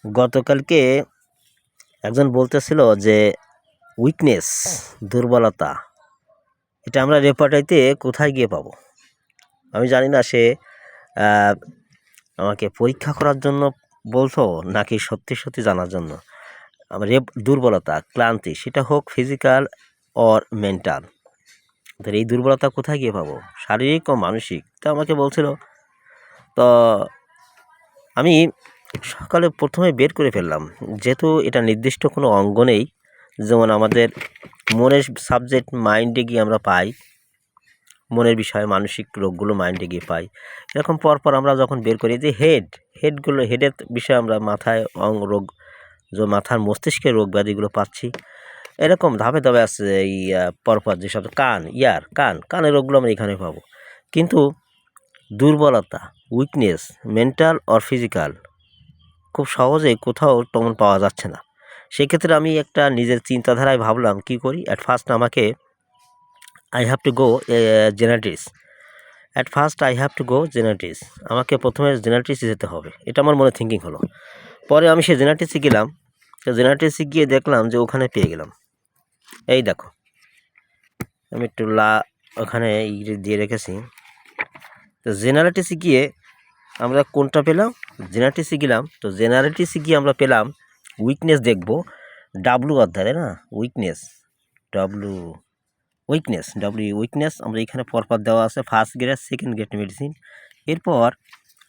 গতকালকে একজন বলতেছিল যে উইকনেস, দুর্বলতা, এটা আমরা রেপার্টাইতে কোথায় গিয়ে পাবো? আমি জানি না সে আমাকে পরীক্ষা করার জন্য বলতো নাকি সত্যি সত্যি জানার জন্য। আমার দুর্বলতা, ক্লান্তি, সেটা হোক ফিজিক্যাল অর মেন্টাল, এই দুর্বলতা কোথায় গিয়ে পাবো, শারীরিক ও মানসিক। তা আমাকে বলছিল। তো আমি সকালে প্রথমে বের করে ফেললাম, যেহেতু এটা নির্দিষ্ট কোনো অঙ্গ নেই, যেমন আমাদের মনের সাবজেক্ট মাইন্ডে গিয়ে আমরা পাই, মনের বিষয় মানসিক রোগগুলো মাইন্ডে গিয়ে পাই, এরকম পরপর আমরা যখন বের করি যে হেডের বিষয়ে আমরা মাথায় রোগ, যে মাথার মস্তিষ্কের রোগ ব্যাধিগুলো পাচ্ছি, এরকম ধাপে ধাপে আসছে এই পরপর যেসব কানের রোগগুলো আমরা এখানে পাবো। কিন্তু দুর্বলতা, উইকনেস, মেন্টাল অর ফিজিক্যাল, খুব সহজে কোথাও তেমন পাওয়া যাচ্ছে না। সেক্ষেত্রে আমি একটা নিজের চিন্তাধারায় ভাবলাম কী করি। At first I have to go genetics. আমাকে প্রথমে জেনারেটিক্সে যেতে হবে, এটা আমার মনে থিঙ্কিং হলো। পরে আমি সে জেনারেটিক্সে গেলাম। তো জেনারেটিক্সে গিয়ে দেখলাম যে ওখানে পেয়ে গেলাম, এই দেখো আমি একটু ওখানে দিয়ে রেখেছি। তো জেনারেটিক্সে গিয়ে আমরা কোনটা পেলাম? জেনারেটিক্সে গেলাম। তো জেনারেটিক্সে গিয়ে আমরা পেলাম উইকনেস, দেখব ডাব্লু অধ্যায় না, উইকনেস আমরা এখানে পরপর দেওয়া আছে, first grade, second grade medicine. এরপর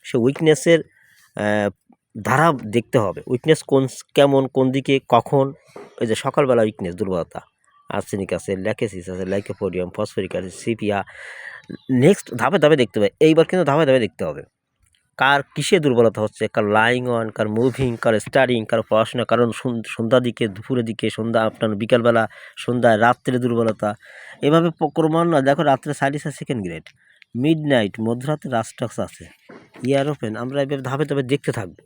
সে উইকনেসের ধারা দেখতে হবে, উইকনেস কেমন, কোন দিকে, কখন। ওই যে সকালবেলা উইকনেস, দুর্বলতা, আর্সেনিক আছে, ল্যাকেসিস আছে, lycopodium, phosphoric acid, sepia. Next ধাপে ধাপে দেখতে হবে, এইবার কিন্তু ধাপে ধাপে দেখতে হবে কার কিসে দুর্বলতা হচ্ছে, কার লাইং অন, কার মুভিং, কার স্টাডিং, কার পড়াশোনা, কারণ সন্ধ্যার দিকে, দুপুরের দিকে, সন্ধ্যা আপনার বিকালবেলা, সন্ধ্যায়, রাত্রে দুর্বলতা। এভাবে ক্রমান্বয়ে দেখো, রাত্রে সাইডিস আছে সেকেন্ড গ্রেড, মিড নাইট মধ্যরাতে রাস্টক্স আছে, ইয়ার ওপেন। আমরা এভাবে ধাপে ধাপে দেখতে থাকবো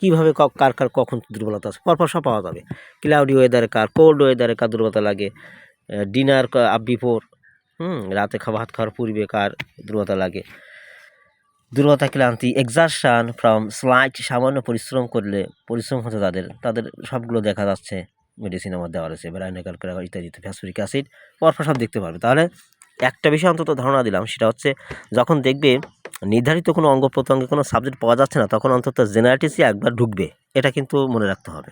কীভাবে কার কার কখন দুর্বলতা আছে, পরপর সব পাওয়া যাবে। ক্লাউডি ওয়েদারে কার, কোল্ড ওয়েদারে কার দুর্বলতা লাগে, ডিনার বিফোর, রাতে ভাত খাওয়ার পূর্বে কার দুর্বলতা লাগে, দুর্বলতা, ক্লান্তি, এক্সারশন ফ্রম স্লাইট, সামান্য পরিশ্রম হতে তাদের সবগুলো দেখা যাচ্ছে। মেডিসিন আমার দেওয়া রয়েছে, ব্রাইনেকাল ইত্যাদি, ফসফরিক অ্যাসিড, পরপর সব দেখতে পারবে। তাহলে একটা বিষয় অন্তত ধারণা দিলাম, সেটা হচ্ছে যখন দেখবে নির্ধারিত কোনো অঙ্গ প্রত্যঙ্গে কোনো সাবজেক্ট পাওয়া যাচ্ছে না, তখন অন্তত জেনারেটিক্সে একবার ঢুকবে, এটা কিন্তু মনে রাখতে হবে।